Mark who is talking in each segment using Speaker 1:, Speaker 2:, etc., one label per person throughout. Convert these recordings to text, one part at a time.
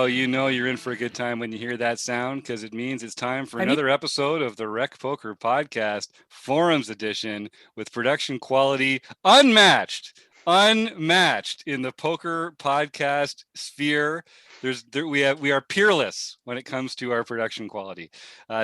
Speaker 1: you're in for a good time when you hear that sound, because it means it's time for
Speaker 2: I need.
Speaker 1: another episode of the Rec Poker Podcast Forums Edition with production quality unmatched in the poker podcast sphere. We are peerless when it comes to our production quality.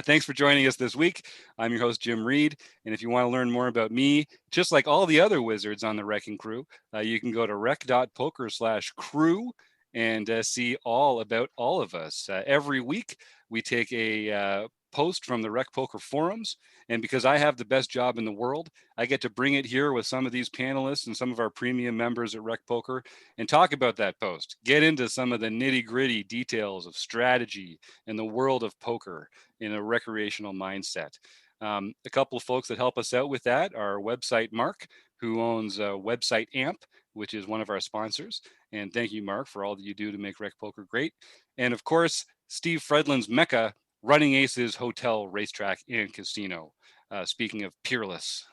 Speaker 1: Thanks for joining us this week. I'm your host, Jim Reed, and if you want to learn more about me, just like all the other wizards on the Wrecking Crew, you can go to rec.poker/crew and see all about all of us. Every week, we take a post from the Rec Poker forums, and because I have the best job in the world, I get to bring it here with some of these panelists and some of our premium members at Rec Poker and talk about that post, get into some of the nitty-gritty details of strategy and the world of poker in a recreational mindset. A couple of folks that help us out with that are Website Mark, who owns Website Amp, which is one of our sponsors. And thank you, Mark, for all that you do to make Rec Poker great. And of course, Steve Fredlin's Mecca, Running Aces Hotel, Racetrack, and Casino. Speaking of peerless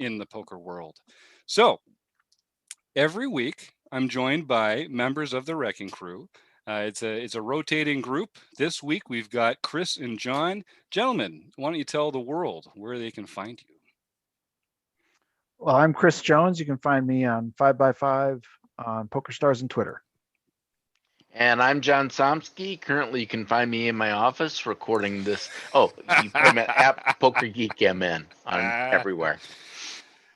Speaker 1: in the poker world. So every week, I'm joined by members of the Wrecking Crew. It's a rotating group. This week, we've got Chris and John. Gentlemen, why don't you tell the world where they can find you?
Speaker 3: Well, I'm Chris Jones. You can find me on 5x5 on PokerStars and Twitter.
Speaker 4: And I'm John Somsky. Currently, you can find me in my office recording this. Oh, you put him at Poker Geek MN on everywhere.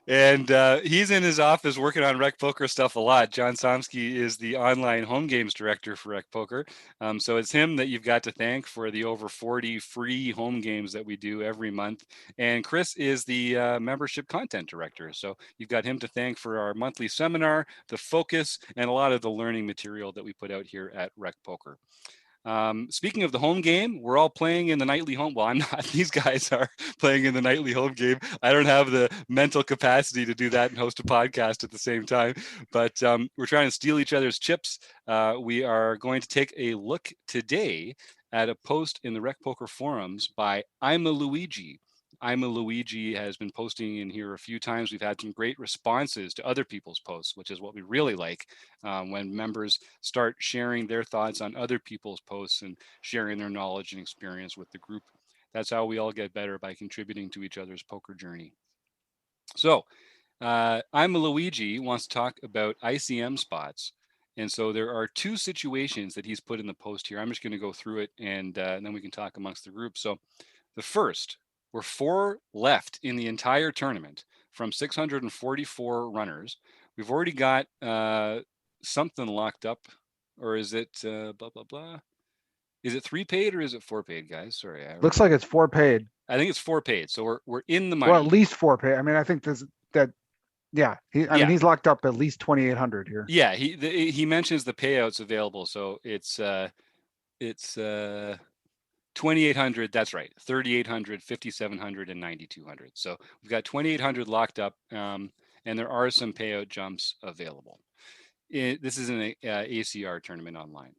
Speaker 1: And he's in his office working on Rec Poker stuff a lot. John Somsky is the online home games director for Rec Poker. So it's him that you've got to thank for the over 40 free home games that we do every month. And Chris is the membership content director. So you've got him to thank for our monthly seminar, the focus, and a lot of the learning material that we put out here at Rec Poker. Speaking of the home game, we're all playing in the nightly home. Well, I'm not. These guys are playing in the nightly home game. I don't have the mental capacity to do that and host a podcast at the same time. But we're trying to steal each other's chips. We are going to take a look today at a post in the Rec Poker forums by ImaLouigi. ImaLouigi has been posting in here a few times. We've had some great responses to other people's posts, which is what we really like when members start sharing their thoughts on other people's posts and sharing their knowledge and experience with the group. That's how we all get better, by contributing to each other's poker journey. So, ImaLouigi wants to talk about ICM spots. And so there are two situations that he's put in the post here. I'm just going to go through it and then we can talk amongst the group. So the first, we're 4 left in the entire tournament from 644 runners. We've already got something locked up, or is it blah, blah, blah? Is it 3 paid or is it 4 paid, guys? Sorry.
Speaker 3: Looks like it's 4 paid.
Speaker 1: I think it's 4 paid. So we're in the money.
Speaker 3: Well, at least 4 paid. I mean, I think yeah. mean, he's locked up at least 2,800 here.
Speaker 1: Yeah, he mentions the payouts available. So it's 2,800, that's right, 3,800, 5,700, and 9,200. So we've got 2,800 locked up, and there are some payout jumps available. This is an ACR tournament online.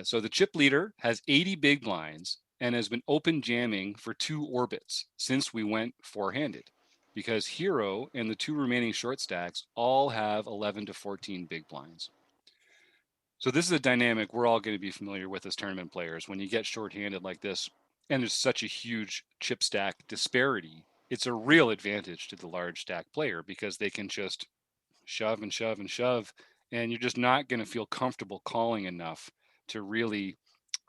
Speaker 1: So the chip leader has 80 big blinds and has been open jamming for 2 orbits since we went 4-handed, because Hero and the 2 remaining short stacks all have 11 to 14 big blinds. So this is a dynamic we're all going to be familiar with as tournament players. When you get shorthanded like this, and there's such a huge chip stack disparity, it's a real advantage to the large stack player, because they can just shove and shove and shove, and you're just not going to feel comfortable calling enough to really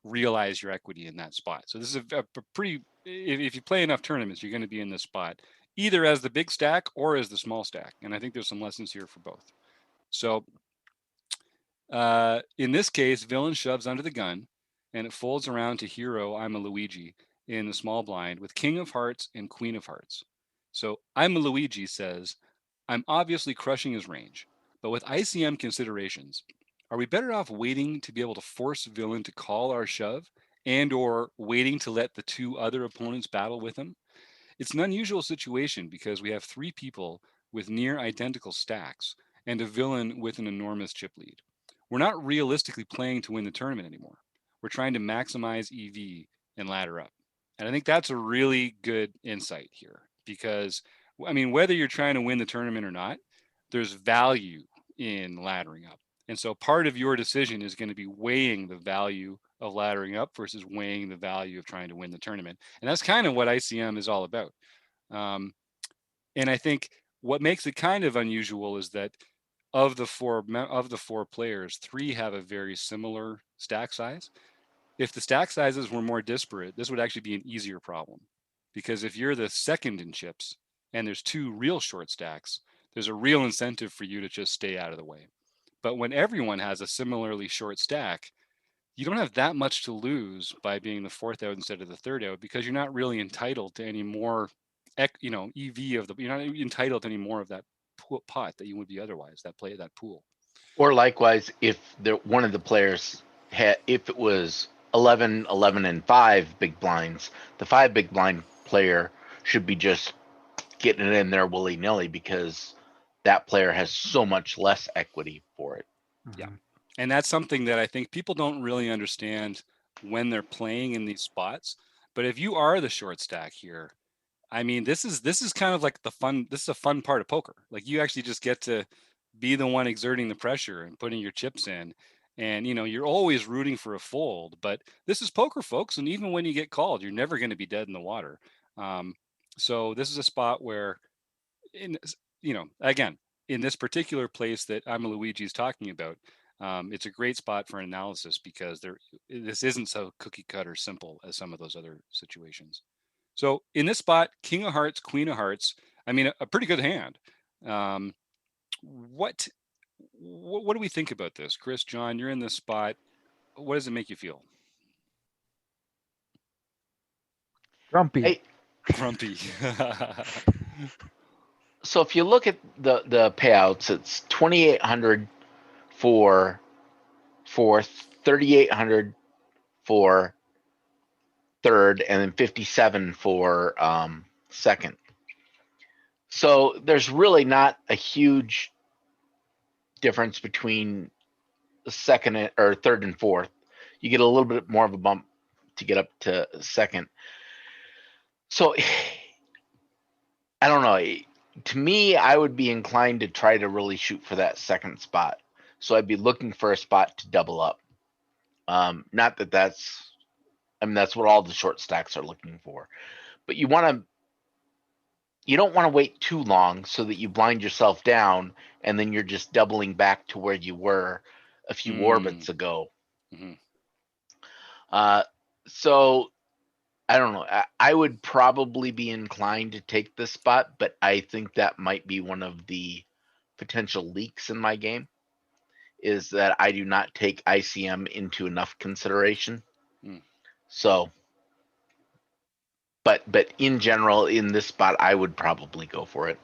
Speaker 1: realize your equity in that spot. So this is a pretty, if you play enough tournaments, you're going to be in this spot, either as the big stack or as the small stack. And I think there's some lessons here for both. So in this case, villain shoves under the gun, and it folds around to Hero ImaLouigi in the small blind with King of Hearts and Queen of Hearts. So ImaLouigi says, I'm obviously crushing his range, but with ICM considerations, are we better off waiting to be able to force villain to call our shove, and or waiting to let the 2 other opponents battle with him? It's an unusual situation because we have 3 people with near identical stacks and a villain with an enormous chip lead. We're not realistically playing to win the tournament anymore. We're trying to maximize EV and ladder up. And I think that's a really good insight here, because, I mean, whether you're trying to win the tournament or not, there's value in laddering up. And so part of your decision is going to be weighing the value of laddering up versus weighing the value of trying to win the tournament. And that's kind of what ICM is all about. And I think what makes it kind of unusual is that of the four players, 3 have a very similar stack size. If the stack sizes were more disparate, this would actually be an easier problem, because if you're the second in chips and there's 2 real short stacks, there's a real incentive for you to just stay out of the way. But when everyone has a similarly short stack, you don't have that much to lose by being the 4th out instead of the 3rd out, because you're not really entitled to any more, EV of the. You're not entitled to any more of that pot that you would be otherwise. That pool.
Speaker 4: Or likewise, if one of the players if it was 11, 11, and 5 big blinds, the 5 big blind player should be just getting it in there willy nilly, because that player has so much less equity for it.
Speaker 1: Yeah. And that's something that I think people don't really understand when they're playing in these spots. But if you are the short stack here, I mean, this is kind of like this is a fun part of poker. Like, you actually just get to be the one exerting the pressure and putting your chips in. And, you're always rooting for a fold, but this is poker, folks. And even when you get called, you're never going to be dead in the water. So this is a spot where, again, in this particular place that ImaLouigi is talking about, it's a great spot for analysis, because this isn't so cookie cutter simple as some of those other situations. So in this spot, King of Hearts, Queen of Hearts, I mean, a pretty good hand. What do we think about this? Chris, John, you're in this spot. What does it make you feel?
Speaker 3: Grumpy.
Speaker 1: Grumpy.
Speaker 4: So if you look at the payouts, it's 2,800 for 4th, 3,800 for 3rd, and then 57 for 2nd. So there's really not a huge difference between the 2nd or 3rd and 4th. You get a little bit more of a bump to get up to 2nd. So I don't know. To me, I would be inclined to try to really shoot for that 2nd spot. So I'd be looking for a spot to double up. Not that that's what all the short stacks are looking for. But you don't want to wait too long so that you blind yourself down and then you're just doubling back to where you were a few orbits ago.
Speaker 1: Mm-hmm.
Speaker 4: So I don't know. I would probably be inclined to take this spot, but I think that might be one of the potential leaks in my game, is that I do not take ICM into enough consideration. So, but in general, in this spot, I would probably go for it.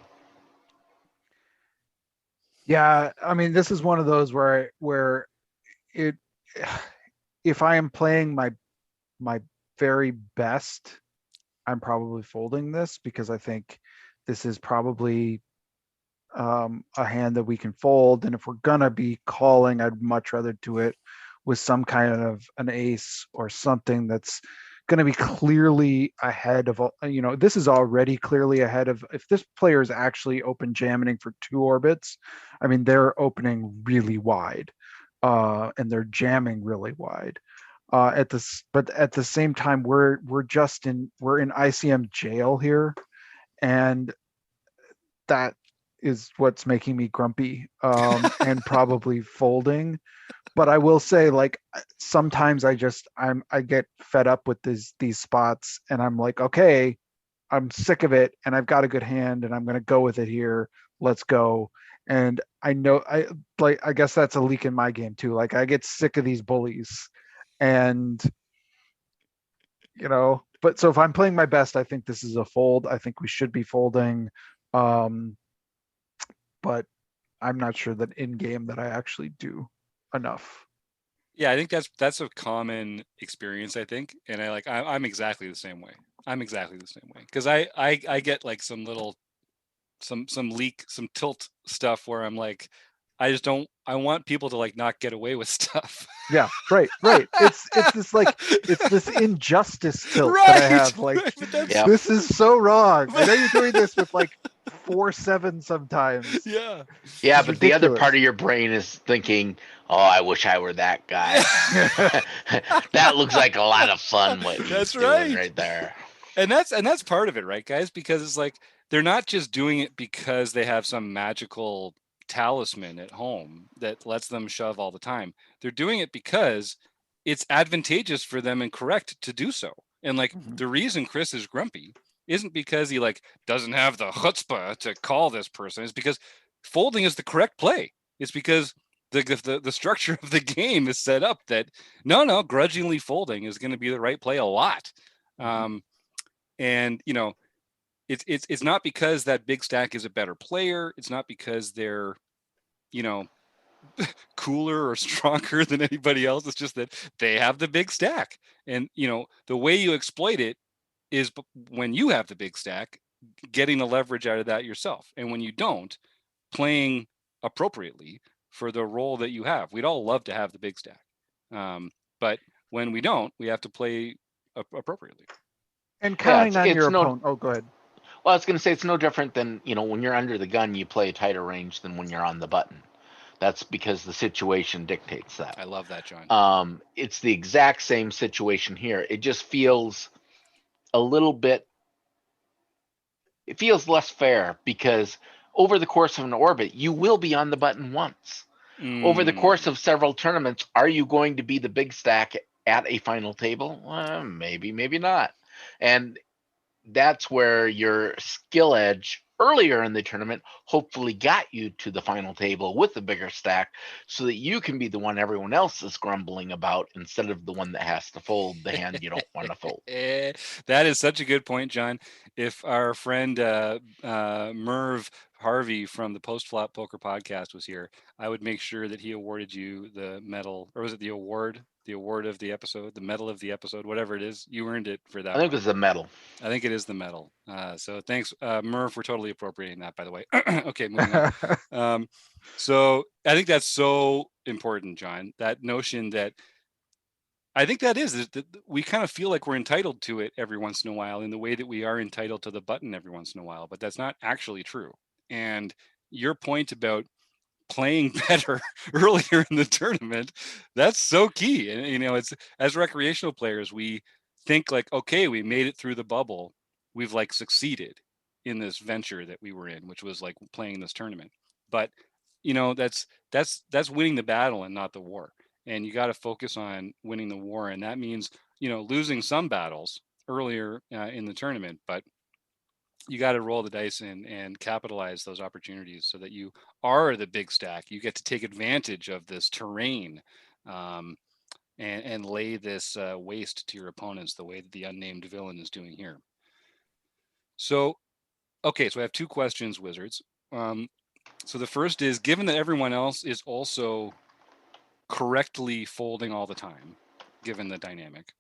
Speaker 3: Yeah, I mean, this is one of those where if I am playing my very best, I'm probably folding this, because I think this is probably a hand that we can fold. And if we're gonna be calling, I'd much rather do it with some kind of an ace or something that's going to be clearly ahead of, this is already clearly ahead of, if this player is actually open jamming for 2 orbits, I mean, they're opening really wide and they're jamming really wide. But at the same time, we're in ICM jail here, and that is what's making me grumpy and probably folding. But I will say, like, sometimes I get fed up with these spots, and I'm like, okay, I'm sick of it, and I've got a good hand, and I'm going to go with it here. Let's go. And I know I guess that's a leak in my game too. Like, I get sick of these bullies, and but so if I'm playing my best, I think this is a fold. I think we should be folding. But I'm not sure that in game that I actually do enough.
Speaker 1: Yeah, I think that's a common experience, I think. And I'm exactly the same way. I'm exactly the same way. Because I get like some tilt stuff where I'm like, I want people to like not get away with stuff.
Speaker 3: Yeah, right. It's this injustice tilt that I have. Like,
Speaker 1: right,
Speaker 3: this is so wrong. I know you're doing this with like 4-7 sometimes.
Speaker 1: Yeah.
Speaker 4: Yeah,
Speaker 3: It's
Speaker 4: but the other part
Speaker 3: ridiculous.
Speaker 4: of your brain is thinking, "Oh, I wish I were that guy." That looks like a lot of fun what he's
Speaker 1: That's
Speaker 4: doing
Speaker 1: right.
Speaker 4: right there.
Speaker 1: And that's part of it, right, guys? Because it's like they're not just doing it because they have some magical talisman at home that lets them shove all the time. They're doing it because it's advantageous for them and correct to do so. And like
Speaker 3: Mhm.
Speaker 1: the reason Chris is grumpy isn't because he like doesn't have the chutzpah to call this person. It's because folding is the correct play. It's because the structure of the game is set up that no, grudgingly folding is going to be the right play a lot.
Speaker 3: Mhm.
Speaker 1: And it's not because that big stack is a better player. It's not because they're you know cooler or stronger than anybody else. It's just that they have the big stack, and the way you exploit it is when you have the big stack, getting the leverage out of that yourself, and when you don't, playing appropriately for the role that you have. We'd all love to have the big stack, but when we don't, we have to play appropriately.
Speaker 3: And
Speaker 4: Yeah,
Speaker 3: counting on your
Speaker 4: it's no.
Speaker 3: opponent. Oh, go ahead.
Speaker 4: Well, I was going to say it's no different than when you're under the gun, you play a tighter range than when you're on the button. That's because the situation dictates that.
Speaker 1: I love that, John.
Speaker 4: It's the exact same situation here. It just feels a little bit. It feels less fair because over the course of an orbit, you will be on the button once. Over the course of several tournaments, are you going to be the big stack at a final table? Maybe, maybe not. And that's where your skill edge earlier in the tournament hopefully got you to the final table with the bigger stack so that you can be the one everyone else is grumbling about instead of the one that has to fold the hand you don't want to fold.
Speaker 1: That is such a good point, John. If our friend Merv Harvey from the Post Flop Poker Podcast was here, I would make sure that he awarded you the medal, or was it the award? The award of the episode, the medal of the episode, whatever it is. You earned it for that
Speaker 4: I think
Speaker 1: one.
Speaker 4: it was a medal.
Speaker 1: I think it is the medal. So thanks, Merv. We're totally appropriating that, by the way. Okay, moving on. So I think that's so important, John. That notion that I think that is that we kind of feel like we're entitled to it every once in a while in the way that we are entitled to the button every once in a while, but that's not actually true. And your point about playing better earlier in the tournament, that's so key. And it's, as recreational players, we think like, okay, we made it through the bubble, we've like succeeded in this venture that we were in, which was like playing this tournament. But that's winning the battle and not the war. And you got to focus on winning the war, and that means losing some battles earlier in the tournament, but you got to roll the dice and capitalize those opportunities so that you are the big stack. You get to take advantage of this terrain, and lay this waste to your opponents the way that the unnamed villain is doing here. So, okay, so I have two questions, Wizards. So the first is, given that everyone else is also correctly folding all the time, given the dynamic,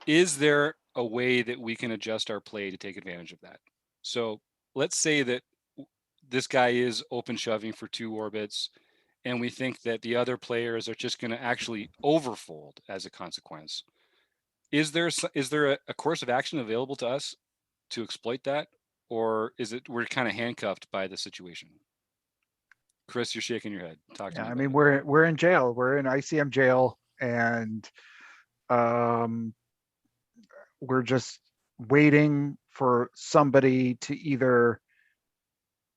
Speaker 1: is there a way that we can adjust our play to take advantage of that? So let's say that this guy is open shoving for 2 orbits, and we think that the other players are just going to actually overfold as a consequence. Is there a course of action available to us to exploit that, or is it we're kind of handcuffed by the situation? Chris, you're shaking your head. Talk to
Speaker 3: Yeah,
Speaker 1: me
Speaker 3: I
Speaker 1: about
Speaker 3: mean
Speaker 1: it.
Speaker 3: we're in jail. We're in ICM jail, and um, we're just waiting for somebody to either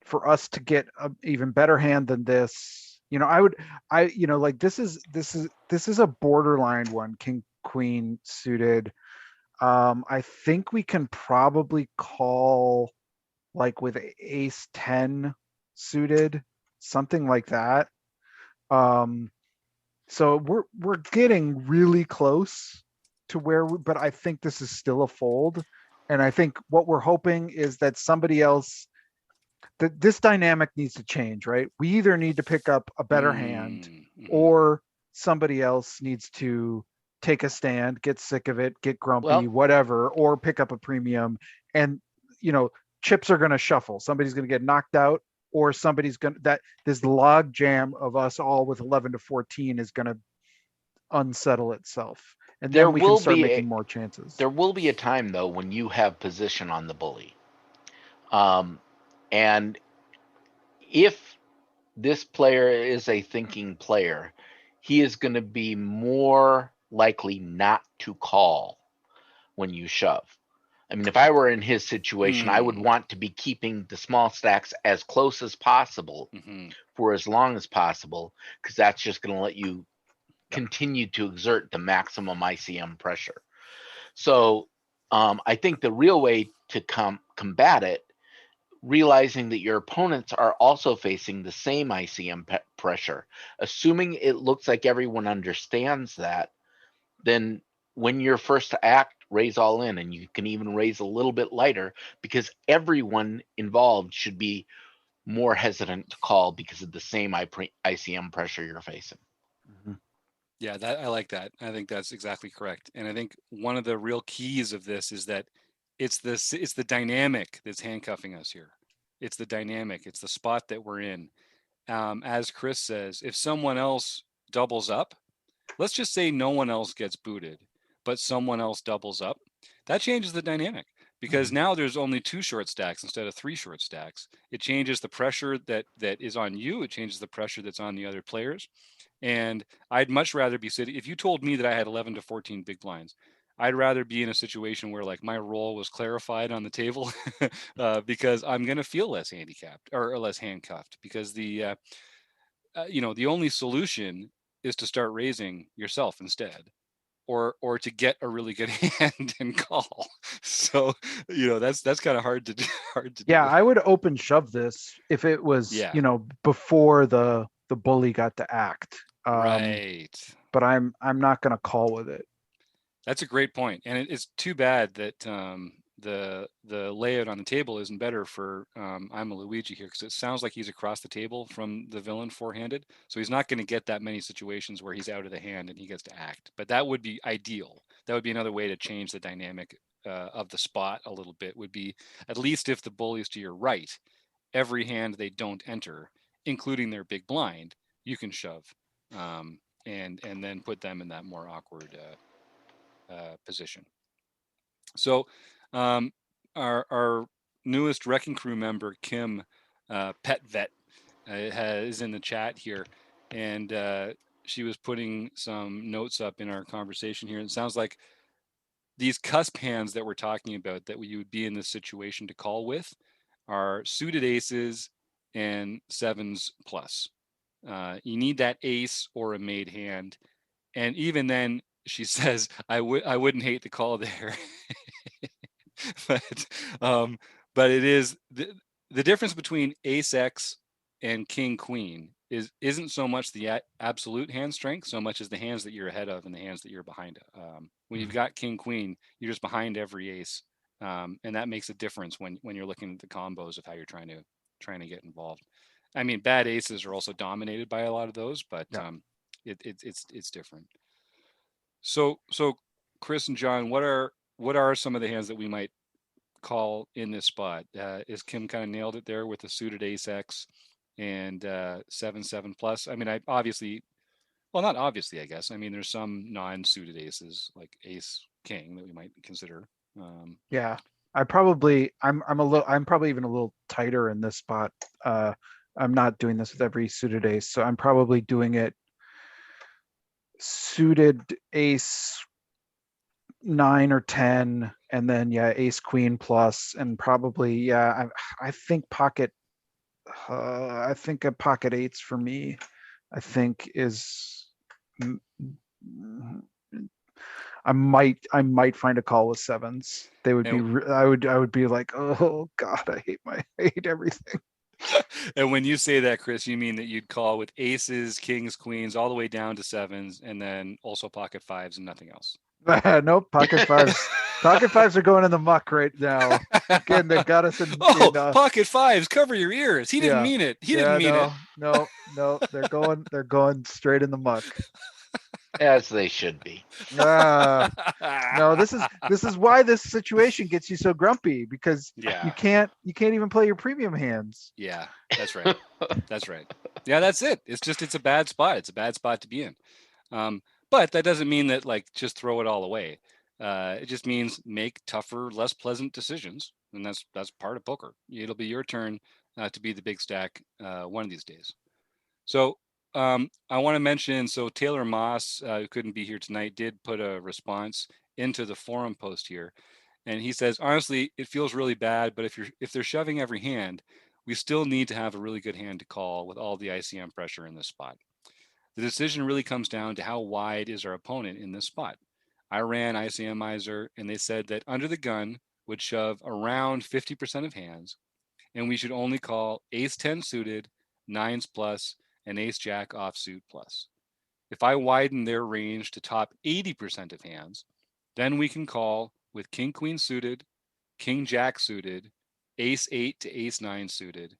Speaker 3: for us to get an even better hand than this. Like this is a borderline one, king queen suited. I think we can probably call like with ace 10 suited, something like that. Um, so we're getting really close to but I think this is still a fold. And I think what we're hoping is that somebody else, that this dynamic needs to change, right? We either need to pick up a better hand,
Speaker 1: Mm-hmm.
Speaker 3: or somebody else needs to take a stand, get sick of it, get grumpy,
Speaker 4: Well,
Speaker 3: whatever, or pick up a premium. And you know, chips are going to shuffle. Somebody's going to get knocked out, or somebody's going to, that this log jam of us all with 11 to 14 is going to unsettle itself. And
Speaker 4: there
Speaker 3: then we can
Speaker 4: will
Speaker 3: start
Speaker 4: be a
Speaker 3: making more chances.
Speaker 4: there will be a time though when you have position on the bully. Um, And if this player is a thinking player, he is going to be more likely not to call when you shove. I mean, if I were in his situation, I would want to be keeping the small stacks as close as possible for as long as possible, because that's just going to let you continue to exert the maximum ICM pressure. So I think the real way to combat it, realizing that your opponents are also facing the same ICM pressure, assuming it looks like everyone understands that, then when you're first to act, raise all in, and you can even raise a little bit lighter, because everyone involved should be more hesitant to call because of the same ICM pressure you're facing.
Speaker 3: Mhm.
Speaker 1: Yeah, that I like that. I think that's exactly correct. And I think one of the real keys of this is that it's the dynamic that's handcuffing us here. It's the dynamic. It's the spot that we're in. As Chris says, if someone else doubles up, let's just say no one else gets booted, but someone else doubles up, that changes the dynamic because now there's only 2 short stacks instead of 3 short stacks. It changes the pressure that is on you. It changes the pressure that's on the other players. And I'd much rather be sitting. If you told me that I had 11 to 14 big blinds, I'd rather be in a situation where like my role was clarified on the table because I'm going to feel less handicapped or less handcuffed because the the only solution is to start raising yourself instead or to get a really good hand and call. So that's kind of hard to do.
Speaker 3: Yeah, I would open shove this if it was,
Speaker 1: Yeah,
Speaker 3: before the bully got to act.
Speaker 1: right.
Speaker 3: But I'm not going to call with it.
Speaker 1: That's a great point, and it's too bad that the layout on the table isn't better for ImaLouigi here because it sounds like he's across the table from the villain four-handed, so he's not going to get that many situations where he's out of the hand and he gets to act. But that would be ideal. That would be another way to change the dynamic of the spot a little bit. Would be at least if the bully is to your right, every hand they don't enter, including their big blind, you can shove, and then put them in that more awkward position. So, our newest Wrecking Crew member, Kim Pet Vet, is in the chat here, and she was putting some notes up in our conversation here. And it sounds like these cusp hands that we're talking about that you would be in this situation to call with are suited aces and sevens plus. You need that ace or a made hand, and even then, she says, I wouldn't hate the call there." but but it is the difference between ace x and king queen isn't so much the absolute hand strength so much as the hands that you're ahead of and the hands that you're behind. When you've got king queen, you're just behind every ace, and that makes a difference when you're looking at the combos of how you're trying to get involved. I mean, bad aces are also dominated by a lot of those, but
Speaker 3: Yeah.
Speaker 1: it's different. So Chris and John, what are some of the hands that we might call in this spot? Is Kim kind of nailed it there with the suited ace X and 7/7 plus? I mean, I obviously, well, not obviously, I guess. I mean, there's some non-suited aces like ace king that we might consider.
Speaker 3: Yeah. I'm probably even a little tighter in this spot. I'm not doing this with every suited ace, so I'm probably doing it suited ace 9 or 10, and then yeah, ace queen plus, and probably yeah, I think I think a pocket eights for me, I think is I might find a call with sevens. They would be
Speaker 1: and
Speaker 3: I would be like, oh god, I hate everything.
Speaker 1: and when you say that, Chris, you mean that you'd call with aces, kings, queens, all the way down to sevens, and then also pocket fives and nothing else.
Speaker 3: Nope, pocket fives. Pocket fives are going in the muck right now. Again, they got us in.
Speaker 1: Pocket fives, cover your ears. He didn't
Speaker 3: Yeah,
Speaker 1: mean it. He didn't
Speaker 3: yeah,
Speaker 1: mean it.
Speaker 3: no. They're going straight in the muck.
Speaker 4: As they should be.
Speaker 3: No, this is why this situation gets you so grumpy, because
Speaker 1: Yeah.
Speaker 3: you can't even play your premium hands.
Speaker 1: Yeah, that's right. That's right. Yeah, that's it. It's a bad spot. It's a bad spot to be in. But that doesn't mean that like just throw it all away. It just means make tougher, less pleasant decisions, and that's part of poker. It'll be your turn to be the big stack one of these days. So I want to mention, so Taylor Moss, who couldn't be here tonight, did put a response into the forum post here. And he says, honestly, it feels really bad, but if they're shoving every hand, we still need to have a really good hand to call with all the ICM pressure in this spot. The decision really comes down to how wide is our opponent in this spot. I ran ICMizer and they said that under the gun would shove around 50% of hands, and we should only call ace 10 suited, nines plus, and ace jack offsuit plus. If I widen their range to top 80% of hands, then we can call with king queen suited, king jack suited, ace 8 to ace 9 suited,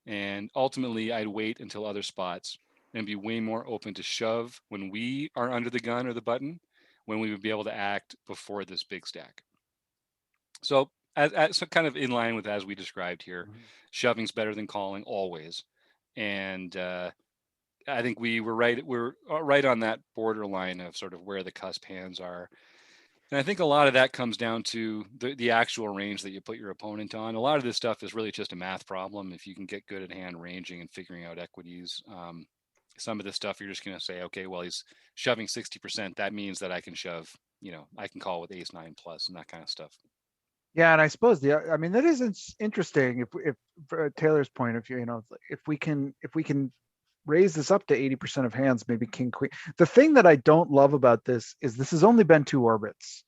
Speaker 1: and ultimately I'd wait until other spots and be way more open to shove when we are under the gun or the button, when we would be able to act before this big stack. So so kind of in line with as we described here, shoving's better than calling always. And I think we're right on that borderline of sort of where the cusp hands are. And I think a lot of that comes down to the actual range that you put your opponent on. A lot of this stuff is really just a math problem. If you can get good at hand ranging and figuring out equities, some of this stuff you're just going to say, okay, well, he's shoving 60%. That means that I can shove, I can call with ace 9 plus and that kind of stuff.
Speaker 3: Yeah, and I suppose that is interesting. If for Taylor's point of view, if we can raise this up to 80% of hands, maybe king queen. The thing that I don't love about this has only been 2 orbits,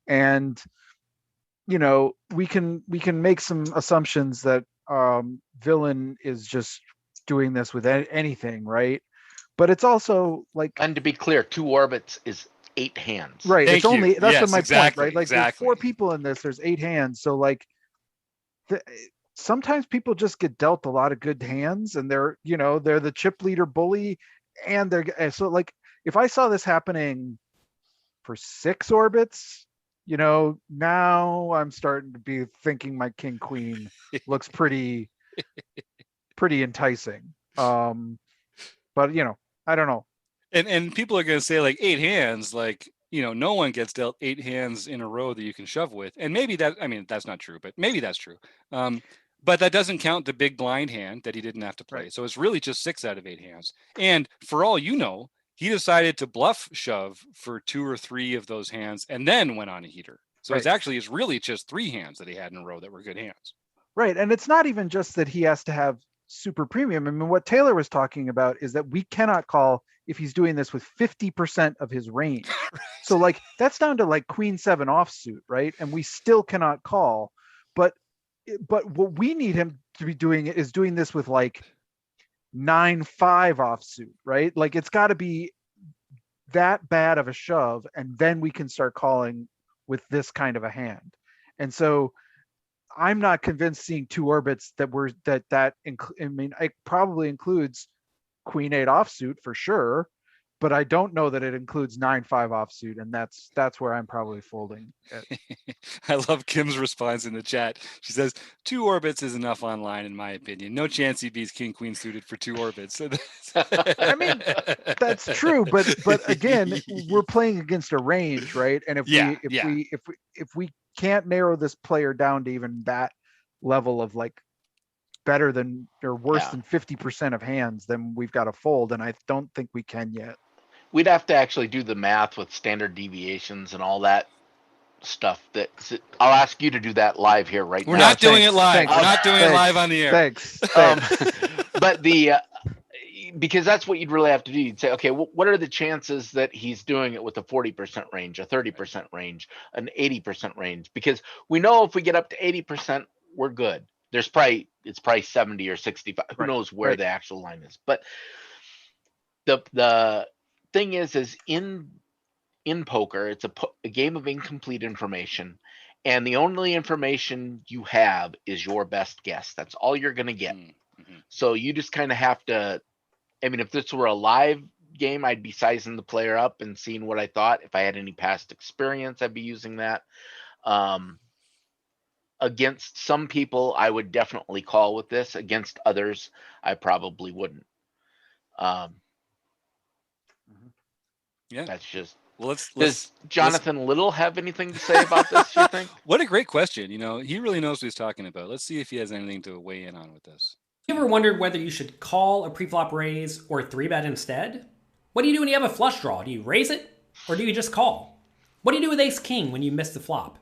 Speaker 3: and we can make some assumptions that villain is just doing this with anything, right? But it's also like,
Speaker 4: and to be clear, 2 orbits is 8 hands.
Speaker 3: Right.
Speaker 1: Thank
Speaker 3: it's only
Speaker 1: you.
Speaker 3: that's
Speaker 1: Yes,
Speaker 3: my
Speaker 1: exactly,
Speaker 3: point, right? Like
Speaker 1: exactly.
Speaker 3: There's 4 people in this, there's 8 hands. So like sometimes people just get dealt a lot of good hands and they're the chip leader bully, and so like if I saw this happening for 6 orbits, now I'm starting to be thinking my king queen looks pretty enticing. But I don't know.
Speaker 1: And people are going to say like 8 hands, like, no one gets dealt 8 hands in a row that you can shove with. And maybe that's not true, but maybe that's true. But that doesn't count the big blind hand that he didn't have to play.
Speaker 3: Right.
Speaker 1: So it's really just 6 out of 8 hands. And for all he decided to bluff shove for 2 or 3 of those hands and then went on a heater. So
Speaker 3: Right.
Speaker 1: it's really just 3 hands that he had in a row that were good hands.
Speaker 3: Right. And it's not even just that he has to have super premium. I mean, what Taylor was talking about is that we cannot call if he's doing this with 50% of his range.
Speaker 1: Right.
Speaker 3: So like that's down to like queen 7 offsuit, right? And we still cannot call. But what we need him to be doing is doing this with like 9-5 offsuit, right? Like it's got to be that bad of a shove, and then we can start calling with this kind of a hand. And so I'm not convinced seeing 2 orbits it probably includes queen 8 offsuit for sure, but I don't know that it includes 9-5 offsuit, and that's where I'm probably folding.
Speaker 1: I love Kim's response in the chat. She says 2 orbits is enough online, in my opinion. No chance he beats king queen suited for 2 orbits.
Speaker 3: I mean, that's true, but again, we're playing against a range, right? And if we can't narrow this player down to even that level of like better than or worse than 50% of hands, then we've got to fold, and I don't think we can yet.
Speaker 4: We'd have to actually do the math with standard deviations and all that stuff. I'll ask you to do that live here right now.
Speaker 1: We're not doing it live. We're not doing it live on the air.
Speaker 3: Thanks.
Speaker 4: But because that's what you'd really have to do. You'd say, okay, what are the chances that he's doing it with a 40% range, a 30% range, an 80% range? Because we know if we get up to 80%, we're good. It's probably 70 or 65. Who knows where the actual line is? But the thing is in poker, it's a game of incomplete information, and the only information you have is your best guess. That's all you're going to get. Mm-hmm. So you just kind of have to. I mean, if this were a live game, I'd be sizing the player up and seeing what I thought. If I had any past experience, I'd be using that. Against some people, I would definitely call with this. Against others, I probably wouldn't.
Speaker 1: Yeah,
Speaker 4: that's just.
Speaker 1: Well,
Speaker 4: does Jonathan Little have anything to say about this, you think?
Speaker 1: What a great question. He really knows what he's talking about. Let's see if he has anything to weigh in on with this.
Speaker 2: You ever wondered whether you should call a preflop raise or 3-bet instead? What do you do when you have a flush draw? Do you raise it or do you just call? What do you do with ace king when you miss the flop?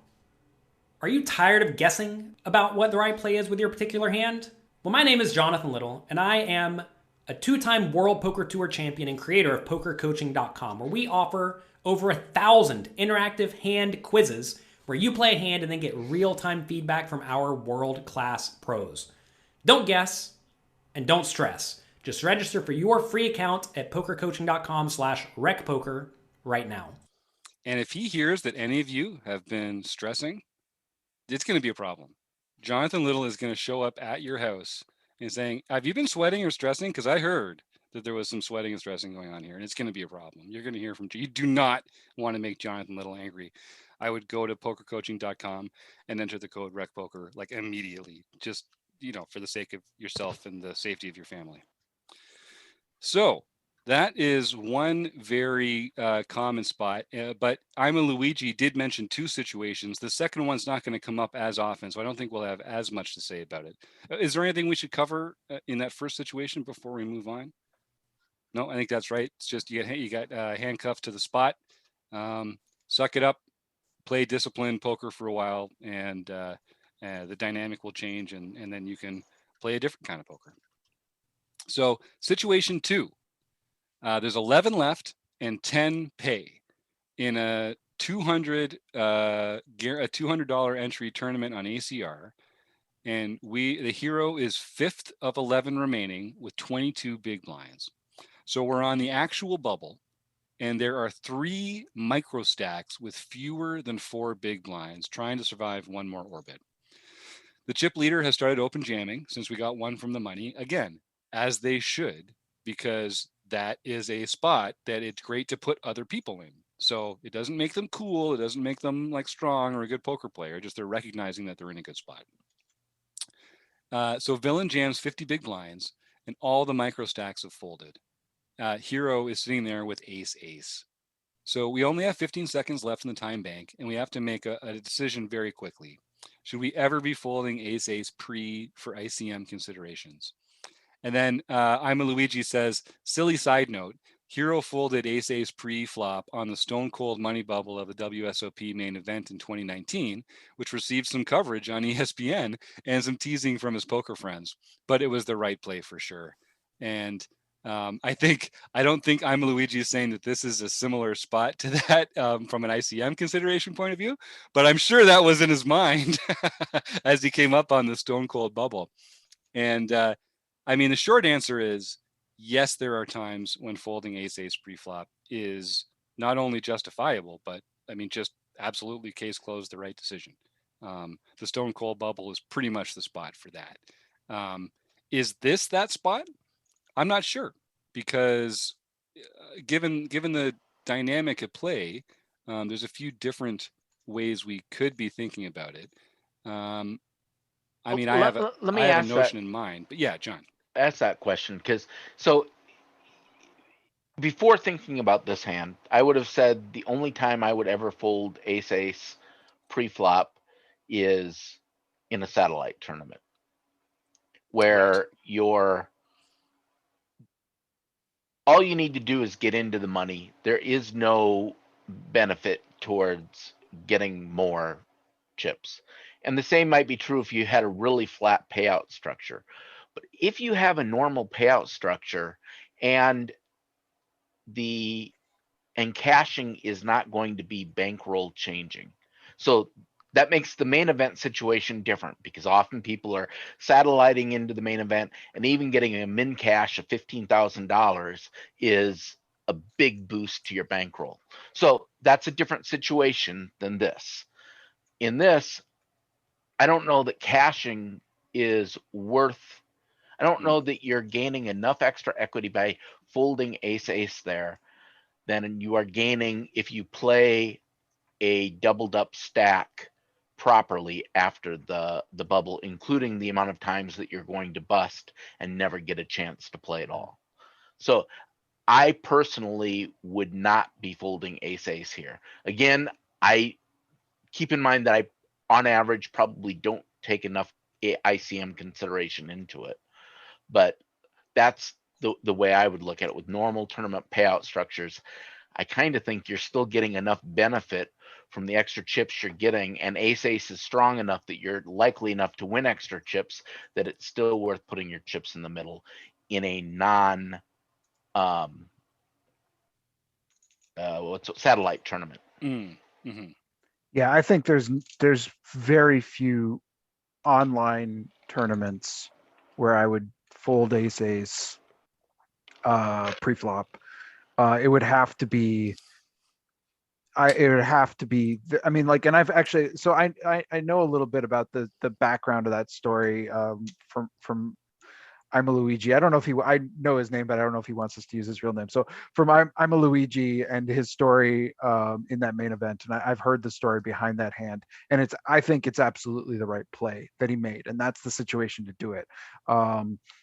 Speaker 2: Are you tired of guessing about what the right play is with your particular hand? Well, my name is Jonathan Little, and I am a 2-time World Poker Tour champion and creator of PokerCoaching.com, where we offer over 1,000 interactive hand quizzes where you play a hand and then get real-time feedback from our world-class pros. Don't guess and don't stress. Just register for your free account at PokerCoaching.com/recpoker right now.
Speaker 1: And if he hears that any of you have been stressing, it's going to be a problem. Jonathan Little is going to show up at your house and saying, have you been sweating or stressing? Because I heard that there was some sweating and stressing going on here, and it's going to be a problem. You're going to hear from, you do not want to make Jonathan Little angry. I would go to pokercoaching.com and enter the code RECPOKER like immediately, just, for the sake of yourself and the safety of your family. So that is one very common spot, but ImaLouigi did mention 2 situations. The second one's not going to come up as often, so I don't think we'll have as much to say about it. Is there anything we should cover in that first situation before we move on? No, I think that's right. It's just you got handcuffed to the spot. Suck it up, play disciplined poker for a while, and the dynamic will change, and then you can play a different kind of poker. So situation 2. There's 11 left and 10 pay in a $200 entry tournament on ACR, and the hero is 5th of 11 remaining with 22 big blinds. So we're on the actual bubble, and there are 3 micro stacks with fewer than 4 big blinds trying to survive one more orbit. The chip leader has started open jamming since we got one from the money, again, as they should, because that is a spot that it's great to put other people in. So it doesn't make them cool. It doesn't make them like strong or a good poker player. Just they're recognizing that they're in a good spot. So villain jams 50 big blinds, and all the micro stacks have folded. Hero is sitting there with ace. So we only have 15 seconds left in the time bank, and we have to make a decision very quickly. Should we ever be folding ace pre for ICM considerations? And then ImaLouigi says, silly side note, Hero folded ace pre-flop on the Stone Cold Money Bubble of the WSOP main event in 2019, which received some coverage on ESPN and some teasing from his poker friends. But it was the right play for sure. And I don't think ImaLouigi is saying that this is a similar spot to that from an ICM consideration point of view, but I'm sure that was in his mind as he came up on the Stone Cold Bubble. And the short answer is yes, there are times when folding ace pre-flop is not only justifiable, but just absolutely case closed, the right decision. The Stone Cold Bubble is pretty much the spot for that. Is this that spot? I'm not sure, because given the dynamic at play, there's a few different ways we could be thinking about it. I have a notion in mind, but yeah, John.
Speaker 4: Ask that question, because before thinking about this hand, I would have said the only time I would ever fold ace pre-flop is in a satellite tournament, where all you need to do is get into the money. There is no benefit towards getting more chips. And the same might be true if you had a really flat payout structure. But if you have a normal payout structure and caching is not going to be bankroll changing. So that makes the main event situation different, because often people are satelliting into the main event, and even getting a min cash of $15,000 is a big boost to your bankroll. So that's a different situation than this. In this, I don't know that caching is worth. I don't know that you're gaining enough extra equity by folding ace there than you are gaining if you play a doubled up stack properly after the bubble, including the amount of times that you're going to bust and never get a chance to play at all. So I personally would not be folding ace here. Again, I keep in mind that I, on average, probably don't take enough ICM consideration into it. But that's the way I would look at it with normal tournament payout structures. I kind of think you're still getting enough benefit from the extra chips you're getting, and ace is strong enough that you're likely enough to win extra chips that it's still worth putting your chips in the middle in a non what's satellite tournament.
Speaker 1: Mm-hmm.
Speaker 3: Yeah, I think there's very few online tournaments where I would fold ace pre-flop. It would have to be it would have to be I mean, like, and I've actually, so I know a little bit about the background of that story, from ImaLouigi. I don't know if I know his name, but I don't know if he wants us to use his real name. So from ImaLouigi and his story, in that main event, and I've heard the story behind that hand, and I think it's absolutely the right play that he made, and that's the situation to do it.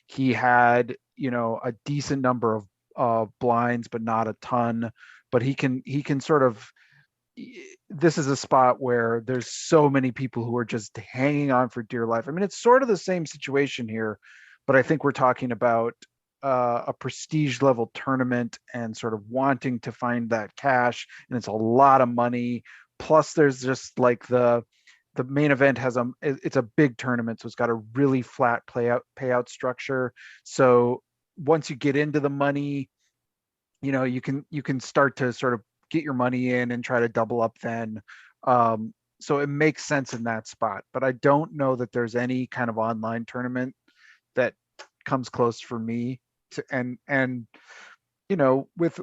Speaker 3: He had, a decent number of blinds, but not a ton. But he can sort of, this is a spot where there's so many people who are just hanging on for dear life. I mean, it's sort of the same situation here, but I think we're talking about a prestige level tournament and sort of wanting to find that cash, and it's a lot of money. Plus, there's just like the main event it's a big tournament, so it's got a really flat payout structure. So once you get into the money, you can start to sort of get your money in and try to double up then. So it makes sense in that spot, but I don't know that there's any kind of online tournament that comes close for me to, and with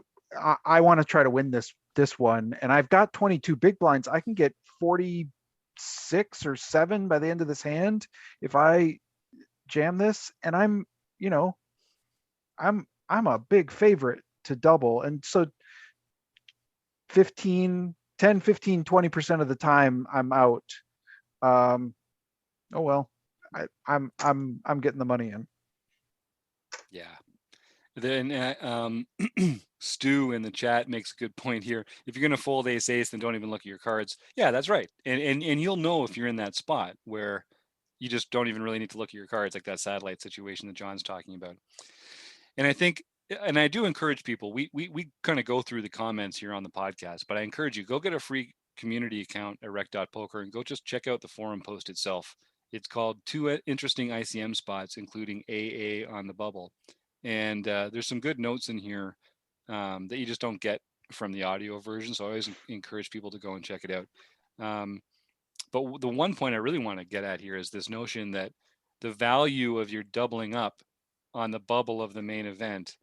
Speaker 3: I want to try to win this one, and I've got 22 big blinds. I can get 46 or 7 by the end of this hand if I jam this, and you know I'm a big favorite to double. And so 20% of the time I'm out. Oh well, I'm getting the money in.
Speaker 1: Yeah. Then Stu in the chat makes a good point here. If you're going to fold ace, then don't even look at your cards. Yeah, that's right. And you'll know if you're in that spot where you just don't even really need to look at your cards, like that satellite situation that John's talking about. And I think, and I do encourage people, we kind of go through the comments here on the podcast, but I encourage you, go get a free community account at rec.poker and go just check out the forum post itself. It's called Two Interesting ICM Spots, including AA on the Bubble. And there's some good notes in here that you just don't get from the audio version. So I always encourage people to go and check it out. But the one point I really want to get at here is this notion that the value of your doubling up on the bubble of the main event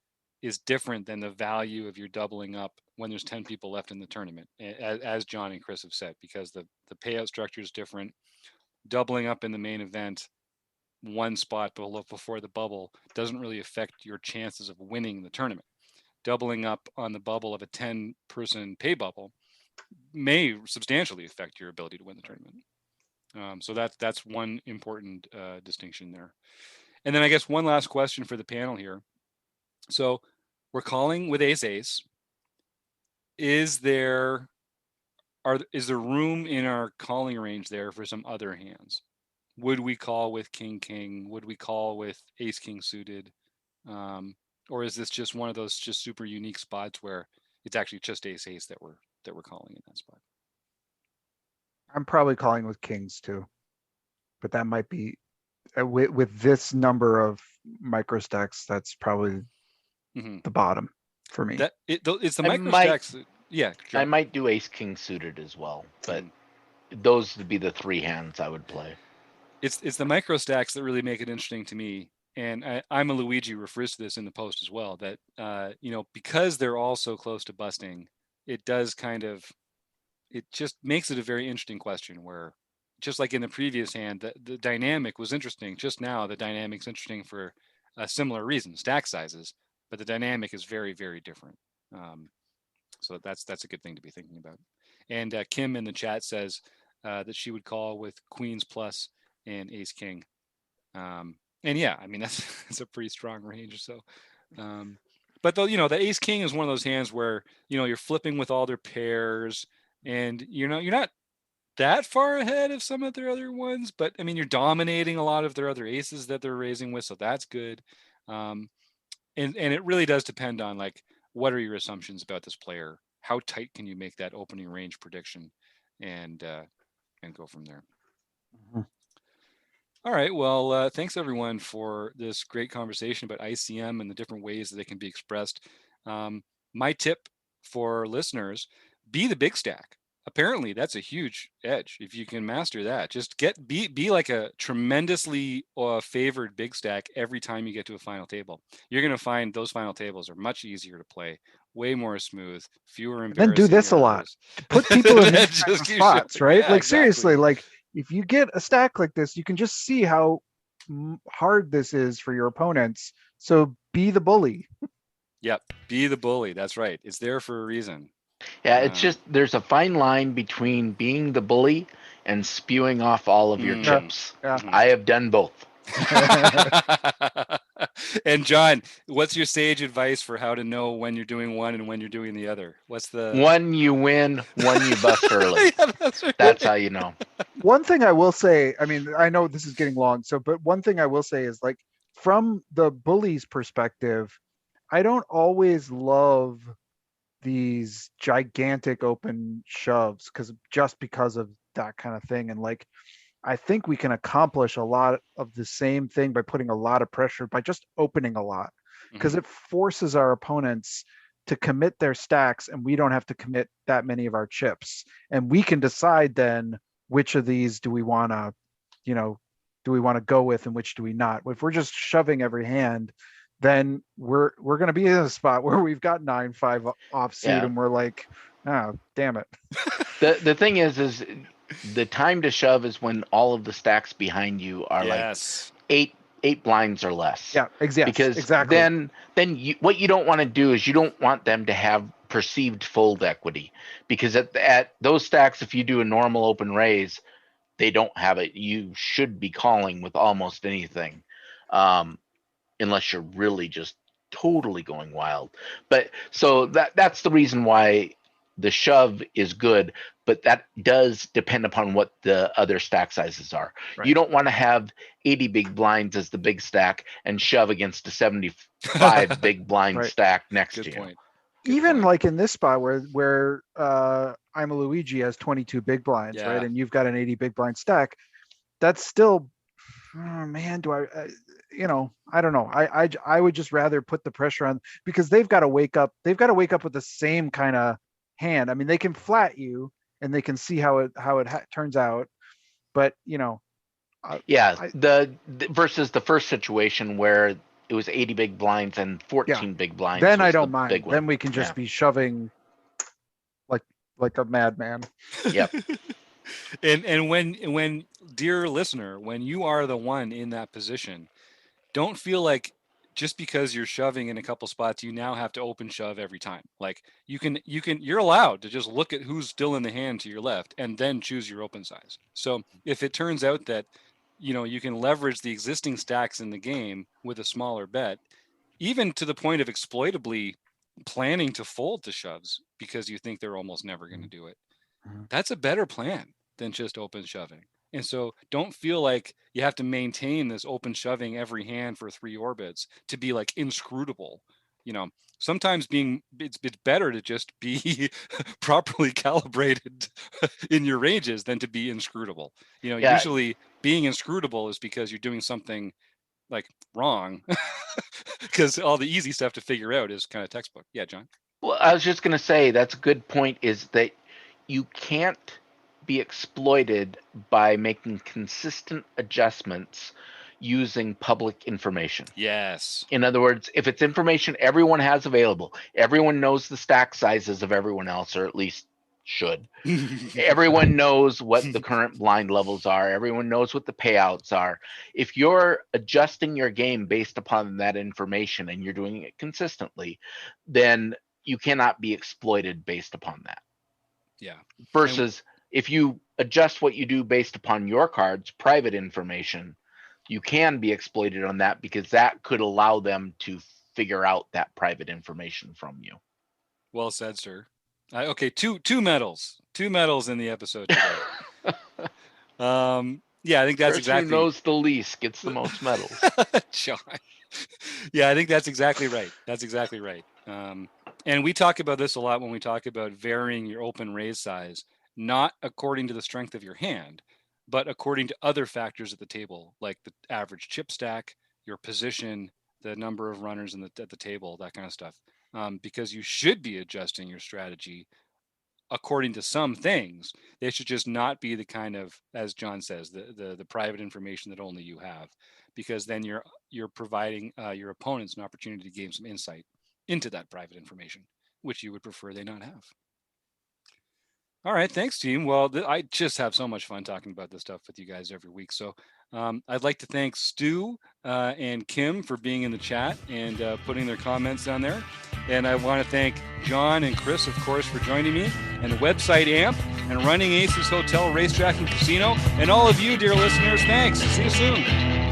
Speaker 1: is different than the value of your doubling up when there's 10 people left in the tournament, as John and Chris have said, because the payout structure is different. Doubling up in the main event one spot before the bubble doesn't really affect your chances of winning the tournament. Doubling up on the bubble of a 10-person pay bubble may substantially affect your ability to win the tournament. So that's one important distinction there. And then I guess one last question for the panel here. So we're calling with ace. Is there room in our calling range there for some other hands? Would we call with king? Would we call with ace king suited? Or is this just one of those just super unique spots where it's actually just ace that we're calling in that spot?
Speaker 3: I'm probably calling with kings too, but that might be with this number of micro stacks. That's probably the bottom for me.
Speaker 1: It's the micro stacks. Yeah, John.
Speaker 4: I might do ace king suited as well, but those would be the 3 hands I would play.
Speaker 1: It's the micro stacks that really make it interesting to me. And ImaLouigi refers to this in the post as well, that because they're all so close to busting, it just makes it a very interesting question where, just like in the previous hand, the dynamic was interesting. Just now, the dynamic's interesting for a similar reason, stack sizes, but the dynamic is very, very different. So that's a good thing to be thinking about. And Kim in the chat says that she would call with queens plus and ace king. And yeah, I mean, that's a pretty strong range. So, but the ace king is one of those hands where, you're flipping with all their pairs and you're not that far ahead of some of their other ones, but I mean, you're dominating a lot of their other aces that they're raising with. So that's good. And it really does depend on like what are your assumptions about this player, how tight can you make that opening range prediction, and go from there.
Speaker 3: Mhm.
Speaker 1: All right. Well, thanks everyone for this great conversation about ICM and the different ways that it can be expressed. My tip for listeners: be the big stack. Apparently, that's a huge edge if you can master that. Just be like a tremendously favored big stack every time you get to a final table. You're going to find those final tables are much easier to play, way more smooth, fewer
Speaker 3: And then do
Speaker 1: embarrassing
Speaker 3: this a lot
Speaker 1: errors.
Speaker 3: to put people in these
Speaker 1: That
Speaker 3: kinds
Speaker 1: just
Speaker 3: of
Speaker 1: keeps
Speaker 3: spots,
Speaker 1: showing.
Speaker 3: right?
Speaker 1: Yeah,
Speaker 3: Like
Speaker 1: exactly.
Speaker 3: seriously, like if you get a stack like this, you can just see how hard this is for your opponents. So be the bully.
Speaker 1: Yep. Be the bully. That's right. It's there for a reason.
Speaker 4: Yeah, it's just there's a fine line between being the bully and spewing off all of your
Speaker 3: Yeah,
Speaker 1: Mm,
Speaker 4: chips.
Speaker 3: yeah.
Speaker 1: mhm.
Speaker 4: I have done both.
Speaker 1: And John, what's your sage advice for how to know when you're doing one and when you're doing the other? What's the
Speaker 4: One you win, one you bust early.
Speaker 1: Yeah, that's right.
Speaker 4: That's how you know.
Speaker 3: One thing I will say, I mean, I know this is getting long, so but one thing I will say is like from the bully's perspective, I don't always love these gigantic open shoves because of that kind of thing. And like I think we can accomplish a lot of the same thing by putting a lot of pressure by just opening a lot because
Speaker 1: Mhm.
Speaker 3: it forces our opponents to commit their stacks and we don't have to commit that many of our chips. And we can decide then which of these do we want to, you know, do we want to go with and which do we not. If we're just shoving every hand, then we're going to be in a spot where we've got 9-5 offsuit
Speaker 4: Yeah.
Speaker 3: and we're like, oh, damn it.
Speaker 4: The thing is the time to shove is when all of the stacks behind you are like
Speaker 1: Yes.
Speaker 4: eight blinds or less.
Speaker 3: Yeah,
Speaker 4: Because
Speaker 3: exactly.
Speaker 4: then what you don't want to do is you don't want them to have perceived fold equity. Because at those stacks, if you do a normal open raise, they don't have it. You should be calling with almost anything. Unless you're really just totally going wild. But so that's the reason why the shove is good, but that does depend upon what the other stack sizes are.
Speaker 3: Right.
Speaker 4: You don't want to have 80 big blinds as the big stack and shove against a 75 big blind
Speaker 3: Right.
Speaker 4: stack next
Speaker 1: Good
Speaker 4: to you.
Speaker 1: point. Good
Speaker 3: Even
Speaker 1: point.
Speaker 3: like in this spot where ImaLouigi has 22 big blinds, right?
Speaker 1: Yeah.
Speaker 3: And you've got an 80 big blind stack, that's still, oh, man, do I I don't know. I would just rather put the pressure on because they've got to wake up. They've got to wake up with the same kind of hand. I mean, they can flat you and they can see how it turns out, but
Speaker 4: Yeah,
Speaker 3: I
Speaker 4: the versus the first situation where it was 80 big blinds and
Speaker 3: yeah,
Speaker 4: 14 big blinds
Speaker 3: then I
Speaker 4: was the
Speaker 3: don't mind.
Speaker 4: big one.
Speaker 3: Then we can
Speaker 4: Yeah.
Speaker 3: just be shoving like a madman.
Speaker 4: Yep.
Speaker 1: And when dear listener, when you are the one in that position, don't feel like just because you're shoving in a couple spots, you now have to open shove every time. Like you're allowed to just look at who's still in the hand to your left and then choose your open size. So if it turns out that you can leverage the existing stacks in the game with a smaller bet, even to the point of exploitably planning to fold to shoves because you think they're almost never going to do it,
Speaker 3: Mhm.
Speaker 1: that's a better plan than just open shoving. And so don't feel like you have to maintain this open shoving every hand for 3 orbits to be like inscrutable. Sometimes it's better to just be properly calibrated in your ranges than to be inscrutable.
Speaker 4: Yeah.
Speaker 1: Usually being inscrutable is because you're doing something like wrong because all the easy stuff to figure out is kind of textbook. Yeah, John.
Speaker 4: Well, I was just going to say that's a good point is that you can't be exploited by making consistent adjustments using public information.
Speaker 1: Yes.
Speaker 4: In other words, if it's information everyone has available, everyone knows the stack sizes of everyone else, or at least should. Everyone knows what the current blind levels are. Everyone knows what the payouts are. If you're adjusting your game based upon that information and you're doing it consistently, then you cannot be exploited based upon that.
Speaker 1: Yeah.
Speaker 4: Versus if you adjust what you do based upon your cards, private information, you can be exploited on that because that could allow them to figure out that private information from you.
Speaker 1: Well said, sir. Okay, two medals in the episode today. Yeah, I think that's
Speaker 4: Person who
Speaker 1: exactly
Speaker 4: knows the least gets the most medals.
Speaker 1: John. Yeah, I think that's exactly right. That's exactly right. And we talk about this a lot when we talk about varying your open raise size, not according to the strength of your hand, but according to other factors at the table, like the average chip stack, your position, the number of runners at the table, that kind of stuff. Because you should be adjusting your strategy according to some things. They should just not be the kind of, as John says, the private information that only you have, because then you're providing your opponents an opportunity to gain some insight into that private information, which you would prefer they not have. All right, thanks, team. Well, I just have so much fun talking about this stuff with you guys every week. So I'd like to thank Stu and Kim for being in the chat and putting their comments down there. And I want to thank John and Chris, of course, for joining me, and the website AMP, and Running Aces Hotel, Racetrack, and Casino. And all of you, dear listeners, thanks. See you soon.